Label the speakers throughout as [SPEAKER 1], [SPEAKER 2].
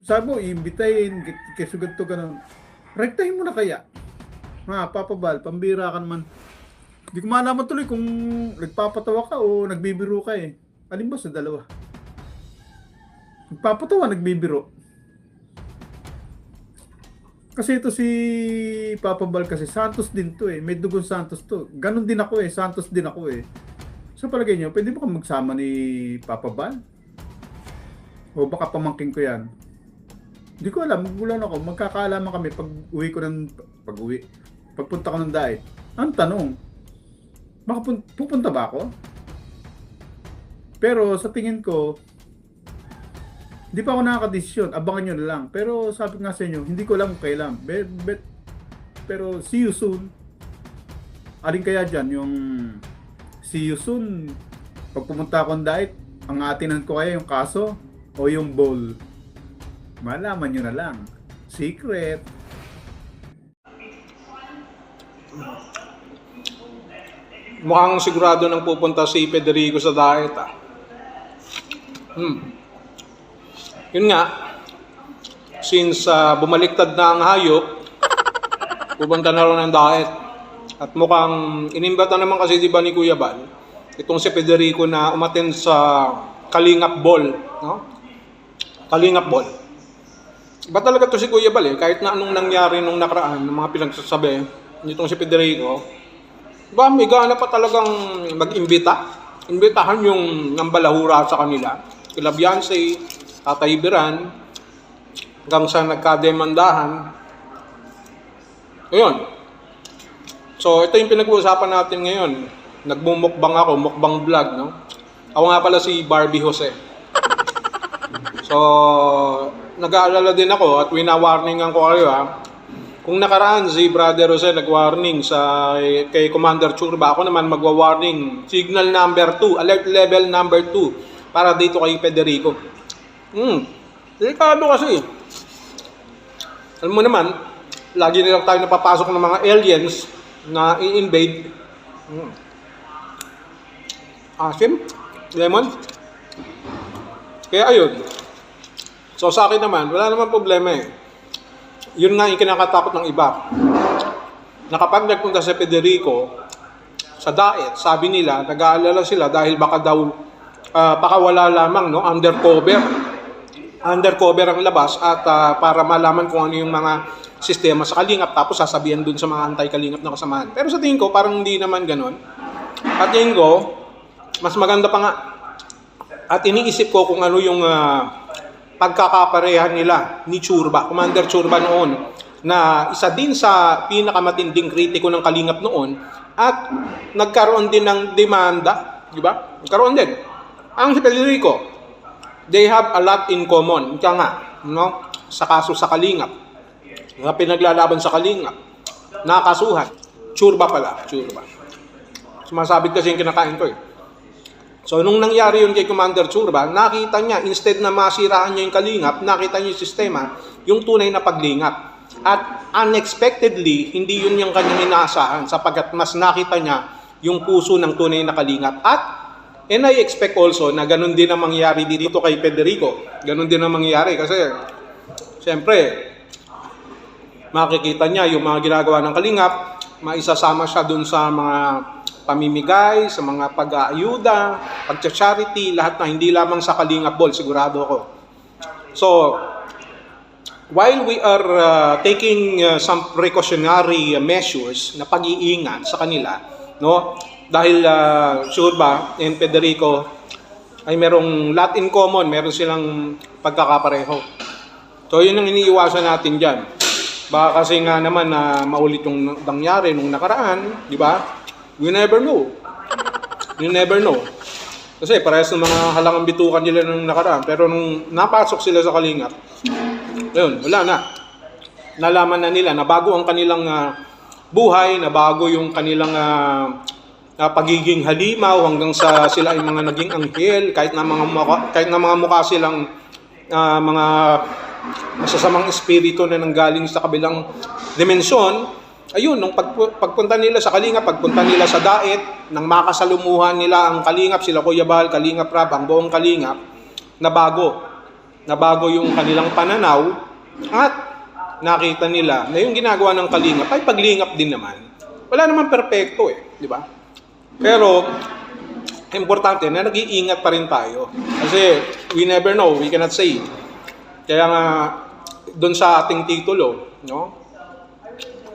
[SPEAKER 1] Sabi mo, iimbitahin, kisugat to ganun. Rektahin mo na kaya. Ha, Papa Bal, pambira ka naman. Hindi ko malaman tuloy kung nagpapatawa ka o nagbibiro ka eh. Alin ba sa dalawa? Nagpapatawa, nagbibiro. Kasi ito si Papa Bal kasi Santos din to eh. May dugon Santos to. Ganon din ako eh. Santos din ako eh. Sa palagay nyo, pwede ba kang magsama ni Papa Bal? O baka pamangking ko yan? Hindi ko alam. Magulan ako. Magkakaalaman kami pag uwi ko ng... Pag-uwi. Pagpunta ko ng diet. Ang tanong, pupunta ba ako? Pero sa tingin ko, hindi pa ako nakakadesisyon. Abangan nyo na lang. Pero sabi nga sa inyo, hindi ko alam kung kailan. Pero see you soon. Alin kaya dyan? Yung see you soon. Pag pumunta akong diet, ang atinan ko kaya yung kaso o yung bowl. Malaman nyo na lang. Secret.
[SPEAKER 2] Mukhang sigurado nang pupunta si Federico sa diet Yun nga, since bumaliktad na ang hayop, pupunta na rin ng diet. At mukhang inimbata naman kasi di ba ni Kuya Bal, itong si Federico na umattend sa Kalingap Ball, no? Kalingap Ball. Ba talaga to si Kuya Bal eh, kahit na anong nangyari nung nakaraan, ng mga pinagsasabi nitong si Federico, ba may gana pa talagang mag-imbita? Imbitahan yung nambalahura sa kanila. Kila Beyonce, Tatay Biran, hanggang sa nagkademandahan. Ayun. So, ito yung pinag-uusapan natin ngayon. Nagmumukbang ako, mukbang vlog, no? Ako nga pala si Barbie Jose. So, nag-aalala din ako at wina-warningan ko kayo Kung nakaraan si Brother Jose nag-warning kay Commander Churba, ako naman magwa-warning signal number 2, alert level number 2 para dito kay Federico. Delikado kasi. Alam mo naman, lagi nilang tayo napapasok ng mga aliens na i-invade. Asim, lemon. Kaya ayun. So sa akin naman, wala naman problema eh. Yun nga yung kinakatakot ng iba. Na kapag nagpunta sa Federico, sa diet, sabi nila, nag-aalala sila dahil baka daw, baka wala lamang, no, undercover. Undercover ang labas at para malaman kung ano yung mga sistema sa kalingap, tapos sasabihan dun sa mga anti-kalingap na kasamahan. Pero sa tingin ko, parang hindi naman ganon. At tingin ko, mas maganda pa nga. At iniisip ko kung ano yung pagkakaparehan nila ni Churba, Commander Churba noon, na isa din sa pinakamatinding kritiko ng kalingap noon at nagkaroon din ng demanda, di ba? Nagkaroon din. Ang si Federico, they have a lot in common. Kaya nga, no? Sa kaso sa kalingap, na pinaglalaban sa kalingap, nakasuhan. Churba pala, Churba. Sumasabit kasi yung kinakain ko eh. So, nung nangyari yun kay Commander Churba, nakita niya, instead na masiraan niya yung kalingap, nakita niya yung sistema, yung tunay na paglingap. At unexpectedly, hindi yun yung kanyang inaasahan sapagkat mas nakita niya yung puso ng tunay na kalingap. And I expect also na ganun din ang mangyayari dito kay Federico. Ganun din ang mangyayari kasi, siyempre, makikita niya yung mga ginagawa ng kalingap, maisasama siya dun sa mga pamimigay, sa mga pag-aayuda, pag-charity, lahat na hindi lamang sa Kalingap Ball, sigurado ako. So, while we are taking some precautionary measures na pag-iingat sa kanila, no? Dahil Churba and Federico ay merong lot in common, meron silang pagkakapareho. So, yun ang iniiwasan natin dyan. Baka kasi nga naman na maulit yung nangyari nung nakaraan, di ba? We never know. You never know. Kasi parehas ng mga halangang bitukan nila nung nakaraan. Pero nung napasok sila sa kalingap, yun, wala na. Nalaman na nila na bago ang kanilang buhay, na bago yung kanilang pagiging halimaw hanggang sa sila ay mga naging anghel, kahit na mga mukha silang mga masasamang espiritu na nanggaling sa kabilang dimensyon. Ayun, nung pagpunta nila sa Kalingap, pagpunta nila sa Daet, nang makasalumuhan nila ang Kalingap, sila Kuya Bal, Kalingap Rab, ang buong Kalingap, na bago. nabago yung kanilang pananaw at nakita nila na yung ginagawa ng kalingap ay paglingap din naman. Wala naman perpekto di ba? Pero importante na nag-iingat pa rin tayo. Kasi we never know, we cannot say. Kaya nga doon sa ating titulo, no?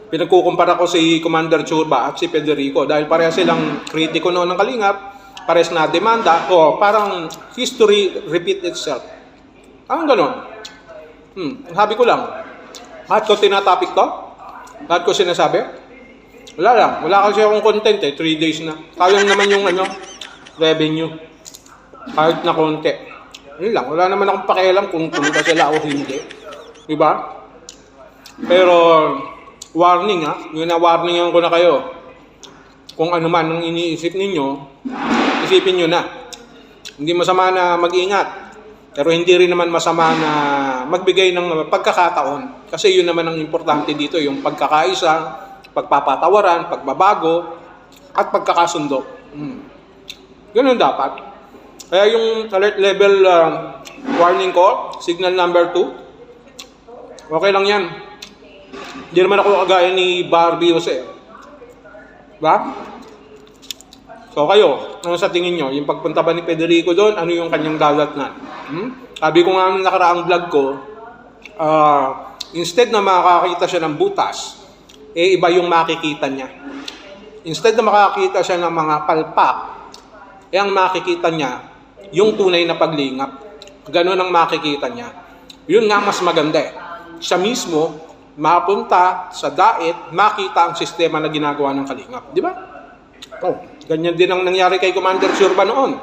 [SPEAKER 2] Pinagkukumpara ko si Commander Churba at si Federico dahil pareha silang kritiko noon ng kalingap, parehas na demanda, o parang history repeat itself. Ang ganon. Sabi ko lang, lahat ko tinatopic to? Lahat ko sinasabi? Wala lang. Wala kasi akong content 3 days na. Kaya naman yung revenue. Kahit na konti. Yun lang. Wala naman akong pakialam kung pumunta sila o hindi. Diba? Pero, warning Yun na warningan ko na kayo. Kung ano man ang iniisip ninyo, isipin nyo na. Hindi masama na mag-ingat. Pero hindi rin naman masama na magbigay ng pagkakataon. Kasi yun naman ang importante dito, yung pagkakaisa, pagpapatawaran, pagbabago, at pagkakasundo. Ganun dapat. Kaya yung alert level warning ko, signal number 2, okay lang yan. Hindi naman ako kagaya ni Barbie Jose. Diba? So kayo, ano sa tingin nyo? Yung pagpunta ba ni Federico doon, ano yung kanyang dalatnan? Sabi ko nga nung nakaraang vlog ko, instead na makakita siya ng butas, iba yung makikita niya. Instead na makakita siya ng mga palpak, ang makikita niya, yung tunay na paglingap. Ganun ang makikita niya. Yun nga mas maganda Siya mismo, mapunta sa dait, makita ang sistema na ginagawa ng kalingap. Di ba? Ganyan din ang nangyari kay Commander Churba noon.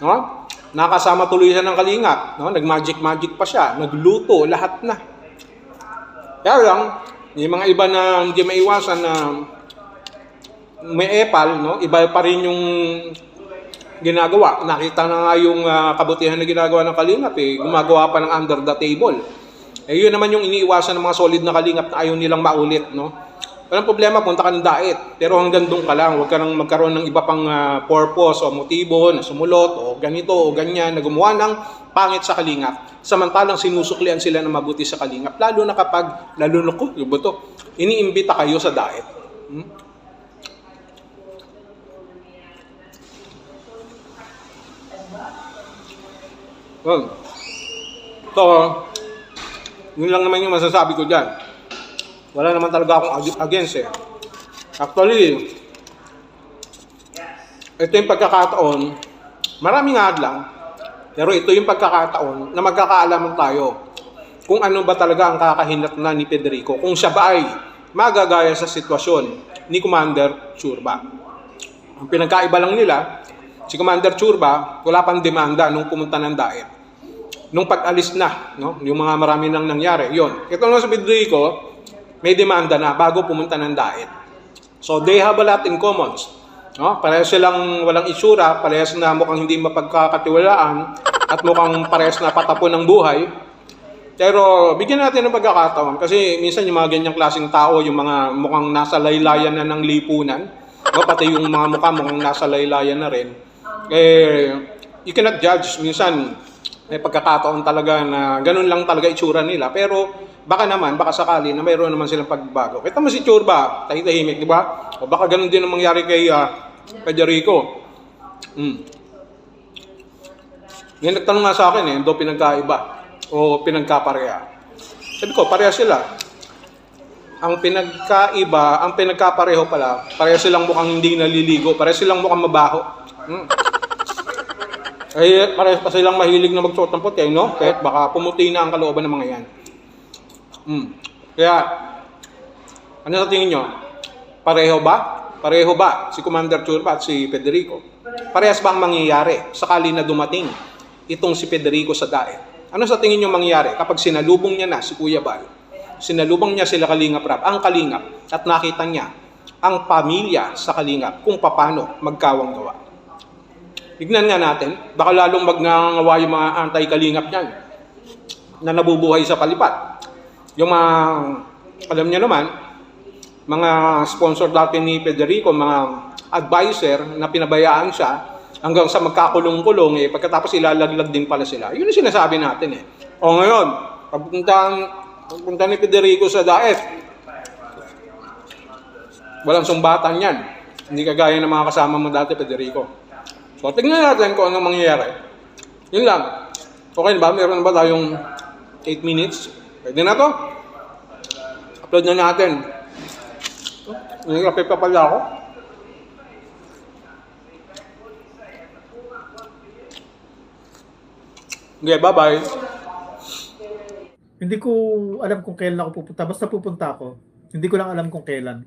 [SPEAKER 2] No? Nakasama tuloy siya ng kalingap. No? Nag-magic pa siya. Nagluto, lahat na. Kaya lang, yung mga iba na hindi maiwasan na may epal, no? Iba pa rin yung ginagawa. Nakita na nga yung kabutihan na ginagawa ng kalingap gumagawa pa ng under the table. Yun naman yung iniiwasan ng mga solid na kalingap na ayaw nilang maulit, no? Walang problema, punta ka ng dait. Pero hanggang doon ka lang, huwag ka nang magkaroon ng iba pang purpose o motibo na sumulot o ganito o ganyan na gumawa ng pangit sa kalingap. Samantalang sinusuklian sila na mabuti sa kalingap. Lalo na kapag, iniimbita kayo sa dait. So, yun lang naman yung masasabi ko dyan. Wala naman talaga akong against Actually, ito yung pagkakataon, maraming hadlang, pero ito yung pagkakataon na magkakaalaman tayo kung ano ba talaga ang kakahinatnan ni Federico, kung siya ba ay magagaya sa sitwasyon ni Commander Churba. Ang pinagkaiba lang nila, si Commander Churba, wala pang demanda nung pumunta ng dait. Nung pag-alis na, no, yung mga marami nang nangyari, yun. Ito lang sa Federico, may demanda na bago pumunta ng dait. So, they have a lot in common. No? Parehas silang walang itsura, parehas na mukhang hindi mapagkakatiwalaan, at mukhang parehas na patapon ng buhay. Pero, bigyan natin ng pagkakataon. Kasi minsan yung mga ganyang klaseng tao, yung mga mukhang nasa laylayan na ng lipunan, no? Pati yung mga mukhang nasa laylayan na rin. You cannot judge. Minsan, may pagkakataon talaga na ganun lang talaga itsura nila. Pero, baka sakali na mayroon naman silang pagbabago. Kita mo si Churba, tahimik, di ba? O baka ganun din ang mangyari kay Federico. Ngayon nagtanong nga sa akin do pinagkaiba o pinagkapareha. Sabi ko, pareha sila. Ang pinagkaiba, ang pinagkapareho pala, pareha silang mukhang hindi naliligo, pareha silang mukhang mabaho. Pareha pa silang mahilig na magsuot ng puti, no? Kahit baka pumuti na ang kalooban ng mga yan. Kaya, ano sa tingin nyo? Pareho ba? Pareho ba si Commander Churba at si Federico? Parehas ba ang mangyayari sakali na dumating itong si Federico sa dait? Ano sa tingin nyo mangyayari kapag sinalubong niya na si Kuya Bal? Sinalubong niya sila Kalingap Rap, ang Kalingap, at nakita niya ang pamilya sa Kalingap kung paano magkawang gawa. Tignan nga natin, baka lalong magnangawa yung mga anti-Kalingap niyan na nabubuhay sa palipat. Yung mga, alam niyo naman, mga sponsor dati ni Federico, mga advisor na pinabayaan siya hanggang sa magkakulong-kulong, pagkatapos ilalaglag din pala sila. Yun yung sinasabi natin O ngayon, pagpunta ni Federico sa Daet, walang sumbatan yan. Hindi kagaya ng mga kasama mo dati, Federico. So, tingnan natin kung anong mangyayari. Yun lang. Okay ba? Meron na ba tayong 8 minutes? Pwede na to. Upload na natin. Nagkape pa pala ako. Okay, bye-bye.
[SPEAKER 1] Hindi ko alam kung kailan ako pupunta. Basta pupunta ako. Hindi ko lang alam kung kailan.